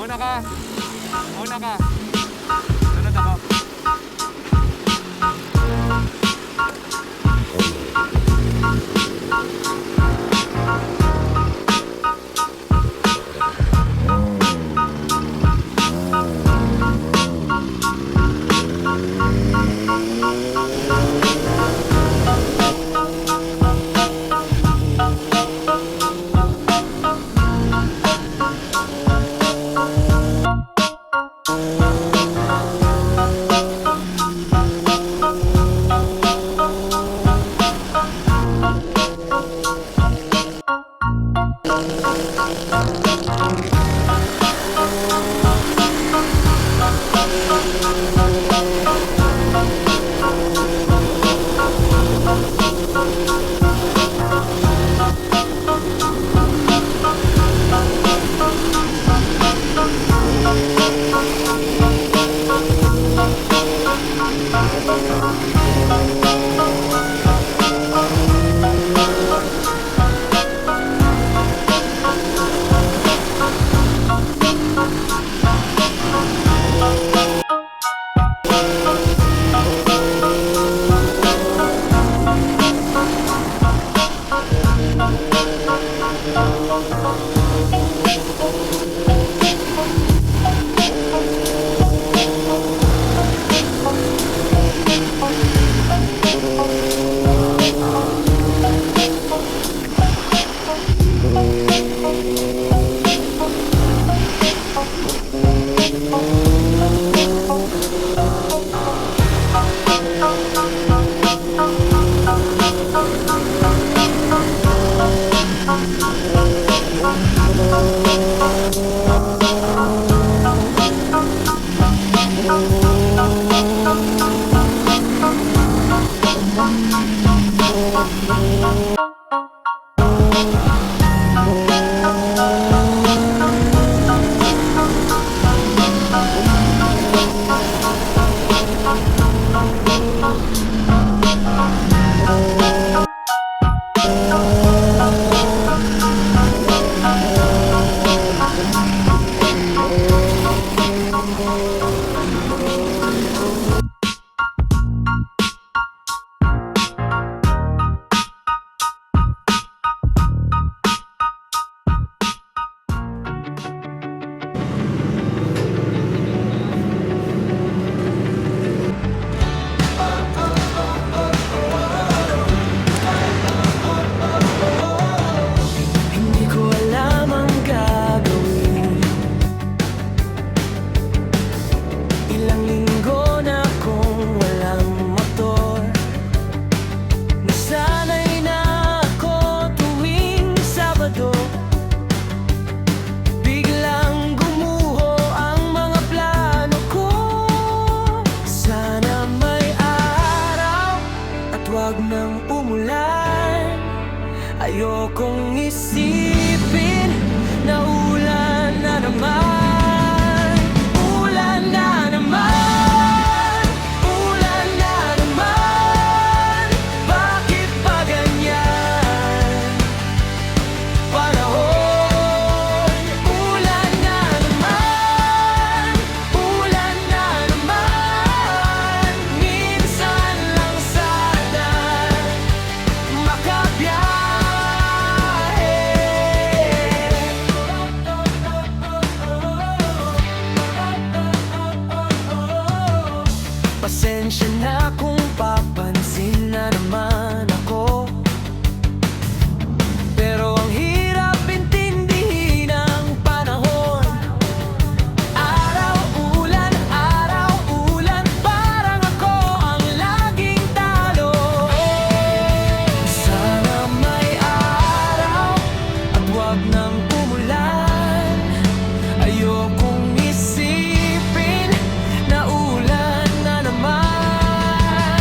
Mauna ka. Mauna ka. Sunod ako. Ayokong isipin na ulan na naman. Ulan na naman. Ulan na naman. Bakit pa ganyan panahon? Ulan na naman. Ulan na naman. Minsan lang sana makabiyahe. Pasensya na kung papansin na naman ako, pero ang hirap intindihin ang panahon. Araw-ulan, parang ako ang laging talo. Sana may araw at wag nang umulan. Ayokong isipin na ulan na naman.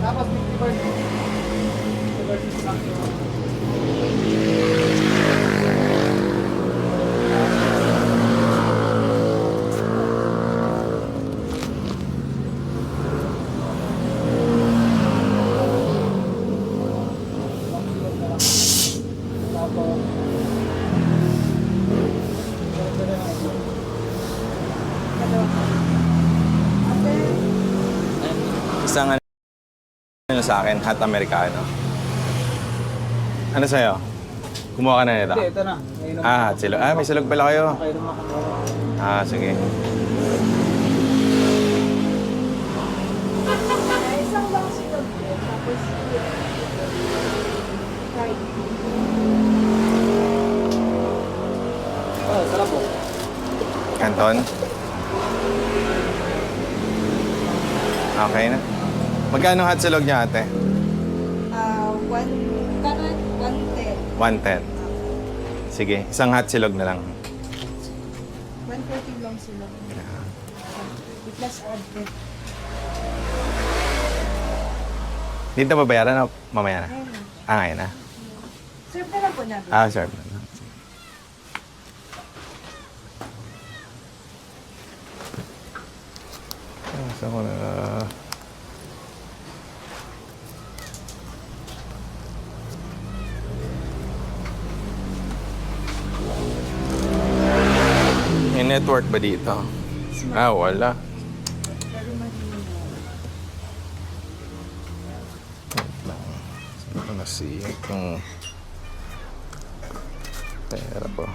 Tapos 50%. Isang ano sa akin, hot americano. Ano sa'yo? Kumuha ka na nito? Hindi, ito na. Ayun naman. Hot silog. May silog pala kayo. Kayo naman ako. Sige. Isang lang silog din, tapos fried. Oh, sarap po. Canton. Okay na. Magkano hot silog niya, ate? 110. 110. Sige, isang hot silog na lang. 140 lang silog. Plus order. Dito ba bayaran o mamaya na? Ayun na. Ngayon na. Serve na lang po natin. Serve na. Saan ko na... May network ba dito? Wala. Pero malinaw. Wait lang. Saan ko na-see itong pera ko?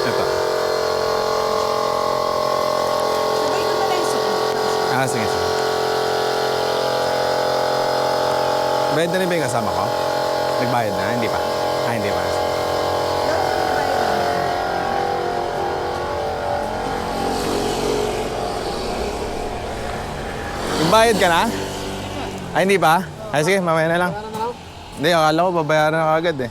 Ito. Sabay ko na lang yung silog. Sige, sige. Bayad na rin ba yung kasama ko? Nagbayad na? Hindi pa? Hindi pa. Nagbayad ka na? Hindi pa? Sige, mamaya na lang. Hindi, akala ko babayaran na agad eh.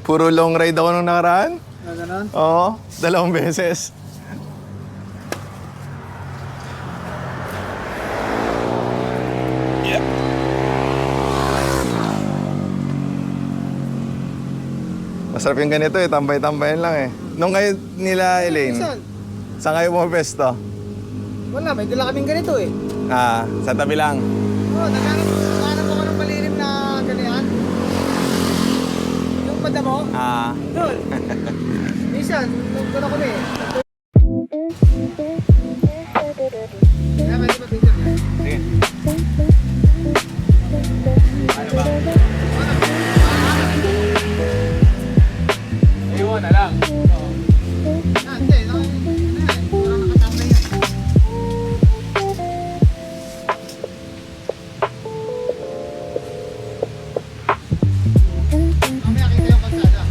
Puro long ride ako nung nakaraan. Ganon? Oo, 2 beses. Yep. Masarap yung ganito eh, tambay-tambayan lang eh. Nung kayo nila, Elaine, saan kayo pumapesto? Wala, may dala kaming ganito eh. Sa tabi lang. Oh, naghanap ako ng malirim na ganyan. Yung madamo. Doon. Minsan, nung doon ako eh. Kaya pwede ba picture niya? Sige. Ano ba? Iwan na lang. Hindi. Wala nakatambay yan. Mamaya kita yung kalsada.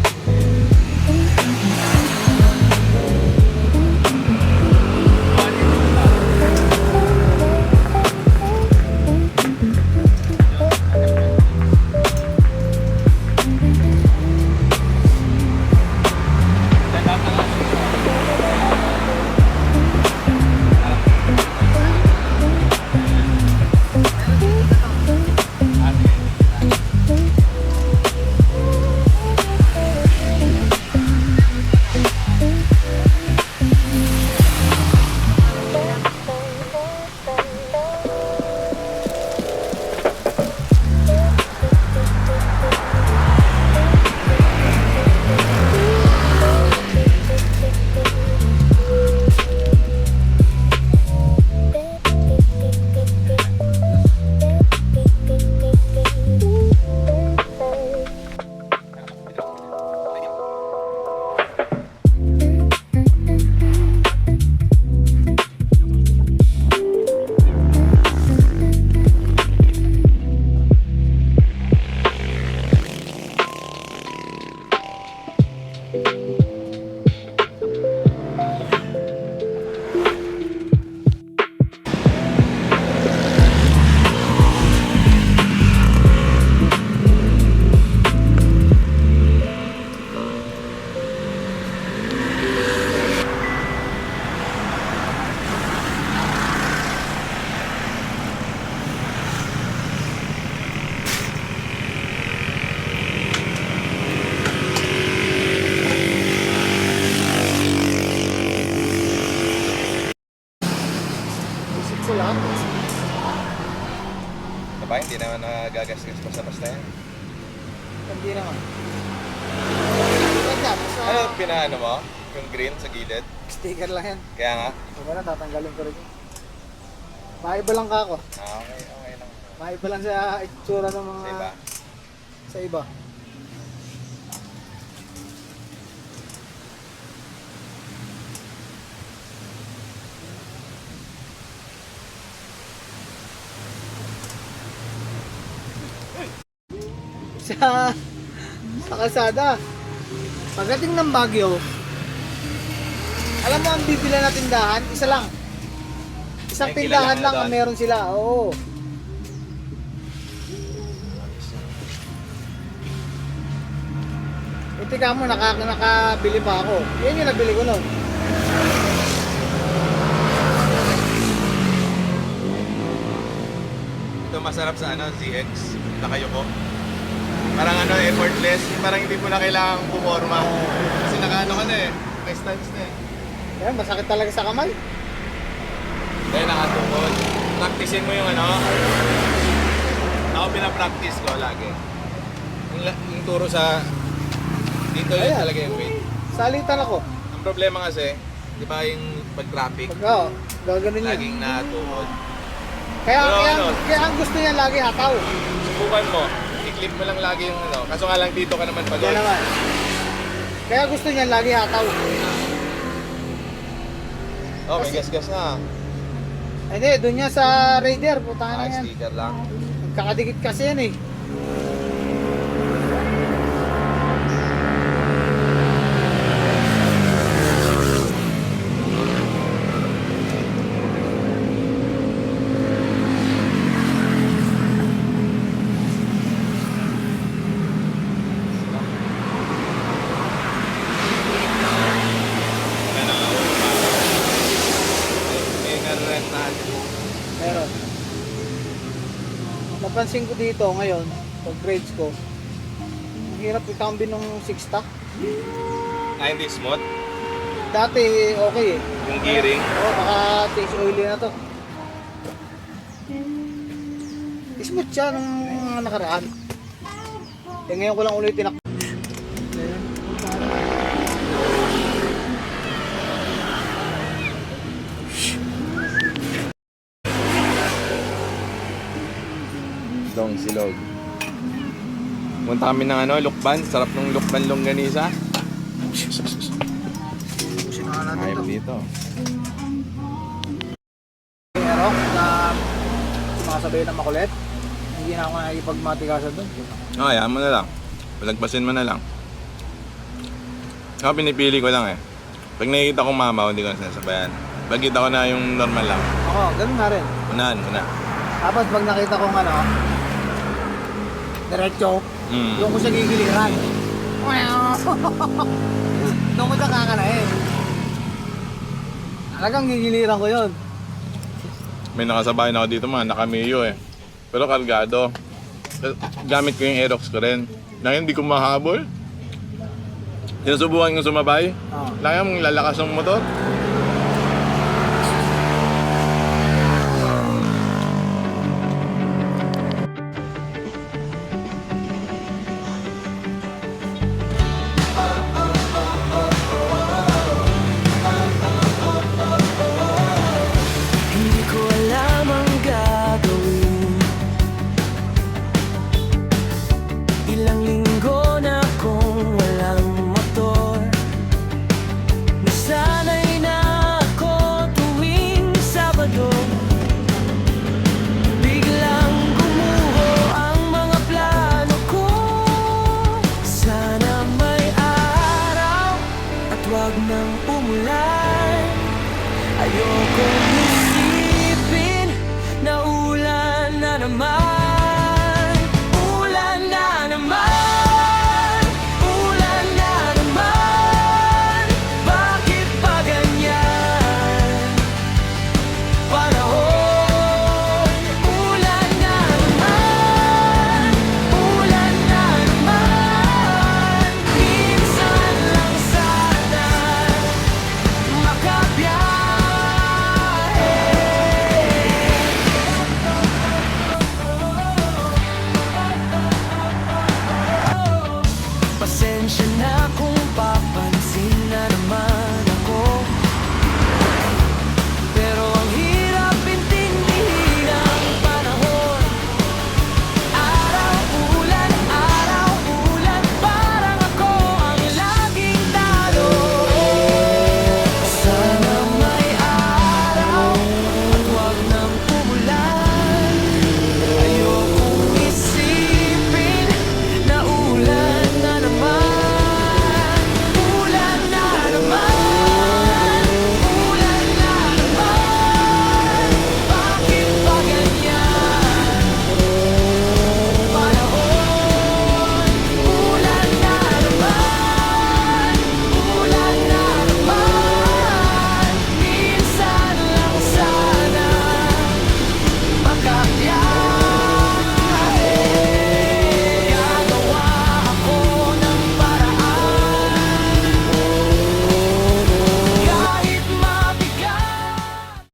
pa, hindi naman nagagasgas basta-basta yan. Hindi naman. Ganda, basta Ano pinaano mo? Yung green sa gilid? sticker lang yan. Kaya nga? Wala, tatanggalin ko rin yun. Maiba lang ka ako. Okay lang. Maiba lang sa itsura ng mga... Sa iba? Sa iba. Sa kalsada. Pagdating ng Baguio, alam mo ang bibila na tindahan, isa lang. Isang May tindahan kilala lang ka ang doon? meron sila. Oo. Tika mo, nakabili pa ako. Yan yung nabili ko nun. Ito masarap sa ano, ZX. Nakayuko. Parang ano, effortless. Parang hindi mo na kailangang pumorma. Kasi nakaano ka na eh. May stance na eh. Yan, masakit talaga sa kamay. Dahil nakatukod. Practicein mo yung ano. Ako pinapractice ko lagi. Yung turo sa... Dito yun Ayan. talaga yung weight. Salitan ako. Ang problema kasi, di ba yung pag-traffic, Pag ako, gaganon yun. laging natukod. Kaya, Pero kaya, ano? kaya ang gusto niya lagi hataw. Subukan mo. I-clip mo lang lagi yung ano. Kaso nga lang dito ka naman pagod. Yan naman. Kaya gusto niya lagi hataw. Oh, may gas-gas na. Hindi, doon niya sa Raider. Putahan na yan. Sticker lang. Kakadikit kasi yan eh. May nga-rent natin. Meron. Napansin ko dito ngayon, pag grades ko, ang hirap i-cambio ng 6 Ah, hindi smooth. Dati okay eh. Yung gearing. Oo, baka taste oily na to. Smooth siya nung mga nakaraan. Eh ngayon ko lang ulit tinak. Dong silog. Punta kami ng ano, Lukban. Sarap ng Lukban longganisa. Sinahan natin Ayop to. dito. Pero na sumasabay ng makulit. Hindi na ako nakikipagmatikasan doon. Okay, mo na lang. Palagpasin mo na lang. Ako pinipili ko lang eh. Pag nakikita kong mama, hindi ko na sinasabayan. Pag kita ko na yung normal lang. Oo, ganun nga rin. Unahan mo na. Tapos pag nakita kong ano, diretso, doon ko siya gigiliran. Doon ko siya kakalain. Talagang gigiliran ko yun. May nakasabay na ako dito mga nakamiyo eh. Pero kargado. Gamit ko yung Aerox ko rin. Nang hindi ko mahabol. Sinusubukan ko sumabay. Oo. Lagi mong lalakas ng motor.